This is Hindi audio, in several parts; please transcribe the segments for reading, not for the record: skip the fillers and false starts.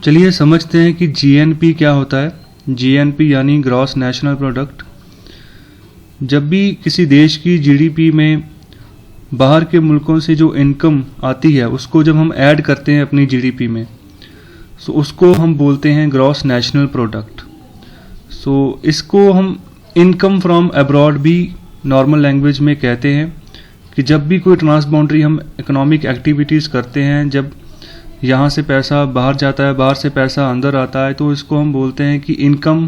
चलिए समझते हैं कि जीएनपी क्या होता है। जीएनपी यानी ग्रॉस नेशनल प्रोडक्ट। जब भी किसी देश की जीडीपी में बाहर के मुल्कों से जो इनकम आती है उसको जब हम ऐड करते हैं अपनी जीडीपी में, सो उसको हम बोलते हैं ग्रॉस नेशनल प्रोडक्ट। सो इसको हम इनकम फ्रॉम अब्रॉड भी नॉर्मल लैंग्वेज में कहते हैं कि जब भी कोई ट्रांस बाउंड्री हम इकोनॉमिक एक्टिविटीज़ करते हैं, जब यहाँ से पैसा बाहर जाता है, बाहर से पैसा अंदर आता है, तो इसको हम बोलते हैं कि इनकम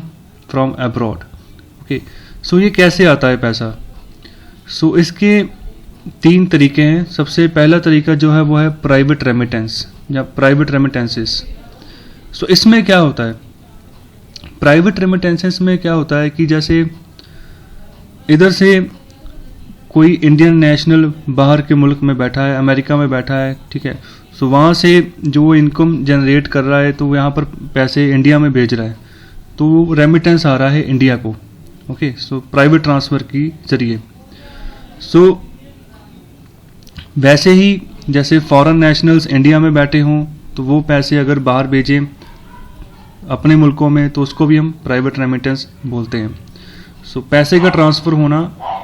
फ्रॉम अब्रॉड। ओके, सो ये कैसे आता है पैसा? सो इसके 3 तरीके हैं। सबसे पहला तरीका जो है वो है प्राइवेट रेमिटेंस या प्राइवेट रेमिटेंसेस। सो इसमें क्या होता है? प्राइवेट रेमिटेंसेस में क्या होता है कि जैसे इधर से कोई इंडियन नेशनल बाहर के मुल्क में बैठा है, अमेरिका में बैठा है, ठीक है, सो वहाँ से जो इनकम जनरेट कर रहा है तो यहाँ पर पैसे इंडिया में भेज रहा है, तो रेमिटेंस आ रहा है इंडिया को। ओके, सो प्राइवेट ट्रांसफ़र की जरिए। सो वैसे ही जैसे फॉरेन नेशनल्स इंडिया में बैठे हों तो वो पैसे अगर बाहर भेजें अपने मुल्कों में तो उसको भी हम प्राइवेट रेमिटेंस बोलते हैं। सो पैसे का ट्रांसफ़र होना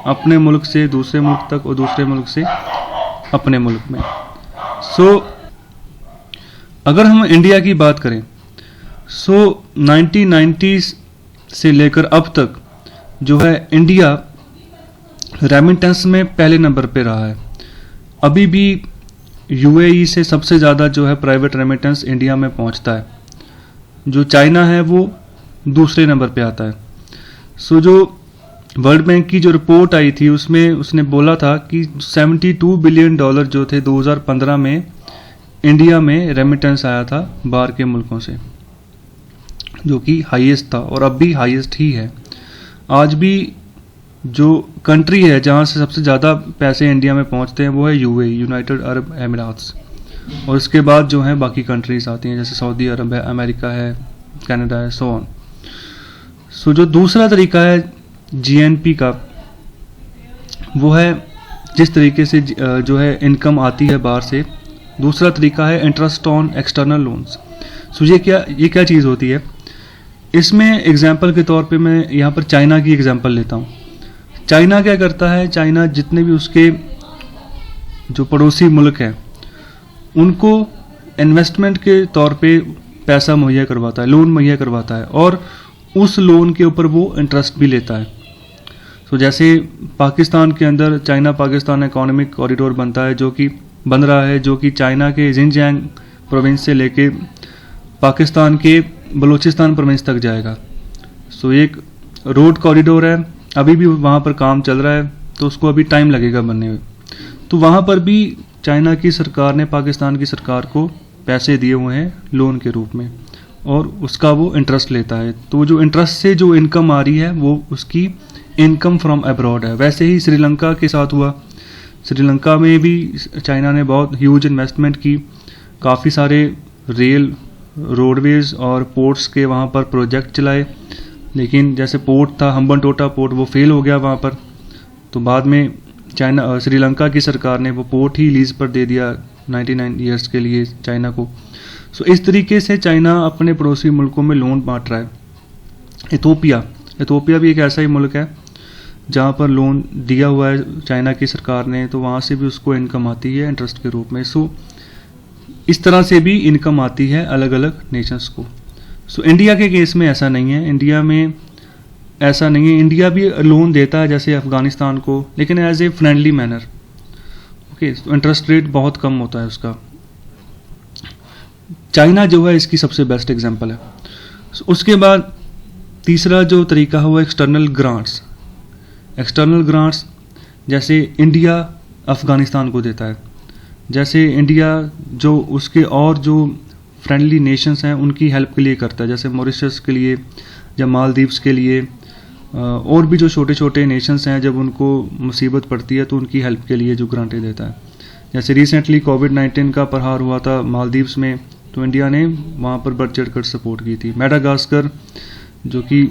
अपने मुल्क से दूसरे मुल्क तक और दूसरे मुल्क से अपने मुल्क में। सो अगर हम इंडिया की बात करें, सो 1990s से लेकर अब तक जो है इंडिया रेमिटेंस में पहले नंबर पे रहा है। अभी भी यूएई से सबसे ज़्यादा जो है प्राइवेट रेमिटेंस इंडिया में पहुंचता है। जो चाइना है वो दूसरे नंबर पे आता है। सो जो वर्ल्ड बैंक की जो रिपोर्ट आई थी उसमें उसने बोला था कि $72 बिलियन जो थे 2015 में इंडिया में रेमिटेंस आया था बाहर के मुल्कों से, जो कि हाईएस्ट था और अब भी हाईएस्ट ही है। आज भी जो कंट्री है जहाँ से सबसे ज़्यादा पैसे इंडिया में पहुँचते हैं वो है यूएई, यूनाइटेड अरब एमिराट्स, और उसके बाद जो है बाकी कंट्रीज आती हैं जैसे सऊदी अरब है, अमेरिका है, कनाडा है, सो ऑन। सो जो दूसरा तरीका है जीएनपी का वो है जिस तरीके से जो है इनकम आती है बाहर से। दूसरा तरीका है इंटरेस्ट ऑन एक्सटर्नल लोन्स। सो ये क्या चीज़ होती है? इसमें एग्जांपल के तौर पे मैं यहाँ पर चाइना की एग्जांपल लेता हूँ। चाइना क्या करता है? चाइना जितने भी उसके जो पड़ोसी मुल्क हैं उनको इन्वेस्टमेंट के तौर पे पैसा मुहैया करवाता है, लोन मुहैया करवाता है, और उस लोन के ऊपर वो इंटरेस्ट भी लेता है। तो जैसे पाकिस्तान के अंदर चाइना पाकिस्तान इकोनॉमिक कॉरिडोर बनता है, जो कि बन रहा है, जो कि चाइना के जिनजियांग प्रोविंस से लेके पाकिस्तान के बलूचिस्तान प्रोविंस तक जाएगा। सो एक रोड कॉरिडोर है, अभी भी वहाँ पर काम चल रहा है, तो उसको अभी टाइम लगेगा बनने में। तो वहाँ पर भी चाइना की सरकार ने पाकिस्तान की सरकार को पैसे दिए हुए हैं लोन के रूप में, और उसका वो इंटरेस्ट लेता है। तो जो इंटरेस्ट से जो इनकम आ रही है वो उसकी इनकम फ्रॉम अब्रॉड है। वैसे ही श्रीलंका के साथ हुआ। श्रीलंका में भी चाइना ने बहुत ह्यूज इन्वेस्टमेंट की, काफ़ी सारे रेल, रोडवेज़ और पोर्ट्स के वहाँ पर प्रोजेक्ट चलाए, लेकिन जैसे पोर्ट था हम्बनटोटा पोर्ट, वो फेल हो गया वहाँ पर। तो बाद में श्रीलंका की सरकार ने वो पोर्ट ही लीज पर दे दिया 99 ईयर्स के लिए चाइना को। सो इस तरीके से चाइना अपने पड़ोसी मुल्कों में लोन बांट रहा है। इथोपिया भी एक ऐसा ही मुल्क है जहाँ पर लोन दिया हुआ है चाइना की सरकार ने, तो वहाँ से भी उसको इनकम आती है इंटरेस्ट के रूप में। सो इस तरह से भी इनकम आती है अलग अलग नेशंस को। सो इंडिया के केस में ऐसा नहीं है। इंडिया में ऐसा नहीं है। इंडिया भी लोन देता है जैसे अफगानिस्तान को, लेकिन as a friendly manner. Okay, तो इंटरेस्ट रेट बहुत कम होता है उसका। चाइना जो है इसकी सबसे बेस्ट एग्जांपल है। उसके बाद तीसरा जो तरीका है वो एक्सटर्नल ग्रांट्स। एक्सटर्नल ग्रांट्स जैसे इंडिया अफगानिस्तान को देता है, जैसे इंडिया जो उसके और जो फ्रेंडली नेशंस हैं उनकी हेल्प के लिए करता है, जैसे मॉरिशस के लिए या मालदीव्स के लिए, और भी जो छोटे छोटे नेशंस हैं जब उनको मुसीबत पड़ती है तो उनकी हेल्प के लिए जो ग्रांटें देता है। जैसे रिसेंटली कोविड-19 का प्रहार हुआ था मालदीव्स में, तो इंडिया ने वहाँ पर बढ़ चढ़ कर सपोर्ट की थी। मेडागास्कर जो कि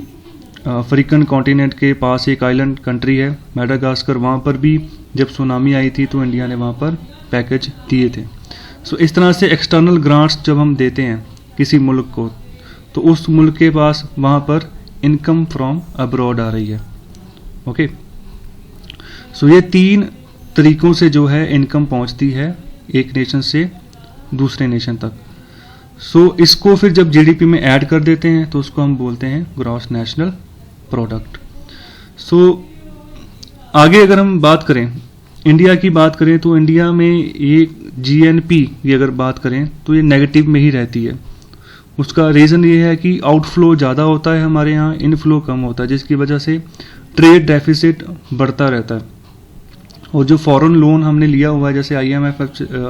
अफ्रीकन कॉन्टिनेंट के पास एक आइलैंड कंट्री है मेडागास्कर, वहाँ पर भी जब सुनामी आई थी तो इंडिया ने वहाँ पर पैकेज दिए थे। सो इस तरह से एक्सटर्नल ग्रांट्स जब हम देते हैं किसी मुल्क को, तो उस मुल्क के पास वहाँ पर इनकम फ्रॉम अब्रॉड आ रही है। ओके, सो ये 3 तरीकों से जो है इनकम पहुँचती है एक नेशन से दूसरे नेशन तक। सो इसको फिर जब जीडीपी में ऐड कर देते हैं तो उसको हम बोलते हैं ग्रॉस नेशनल प्रोडक्ट। सो आगे अगर हम बात करें, इंडिया की बात करें, तो इंडिया में ये जीएनपी की अगर बात करें तो ये नेगेटिव में ही रहती है। उसका रीज़न ये है कि आउटफ्लो ज़्यादा होता है हमारे यहाँ, इनफ्लो कम होता है, जिसकी वजह से ट्रेड डेफिसिट बढ़ता रहता है। और जो फॉरेन लोन हमने लिया हुआ है, जैसे IMF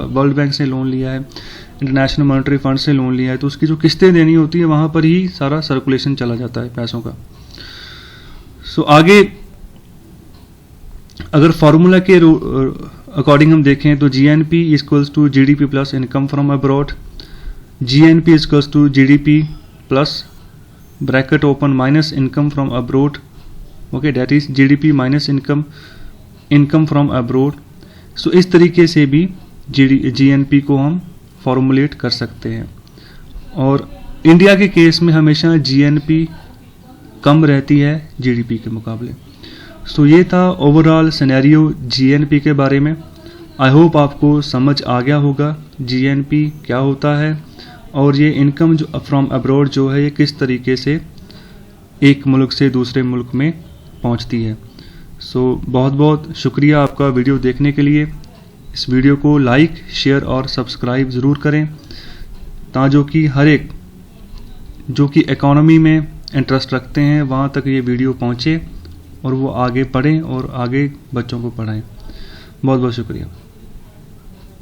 वर्ल्ड बैंक से लोन लिया है, इंटरनेशनल मॉनेटरी फंड से लोन लिया है, तो उसकी जो किस्तें देनी होती है वहाँ पर ही सारा सर्कुलेशन चला जाता है पैसों का। सो आगे अगर फार्मूला के अकॉर्डिंग हम देखें तो GNP equals to GDP plus income from abroad, GNP equals to GDP plus bracket open minus income from abroad, okay, that is GDP minus income from abroad. So इस तरीके से भी GNP को हम फॉर्मुलेट कर सकते हैं। और इंडिया के केस में हमेशा GNP कम रहती है GDP के मुकाबले। सो ये था ओवरऑल सिनेरियो GNP के बारे में। आई होप आपको समझ आ गया होगा GNP क्या होता है और ये इनकम जो फ्रॉम अब्रॉड जो है ये किस तरीके से एक मुल्क से दूसरे मुल्क में पहुंचती है। सो बहुत बहुत शुक्रिया आपका वीडियो देखने के लिए। इस वीडियो को लाइक, शेयर और सब्सक्राइब ज़रूर करें ताकि कि हर एक जो कि इकोनॉमी में इंटरेस्ट रखते हैं वहाँ तक ये वीडियो पहुँचे और वो आगे पढ़ें और आगे बच्चों को पढ़ाएं। बहुत बहुत शुक्रिया।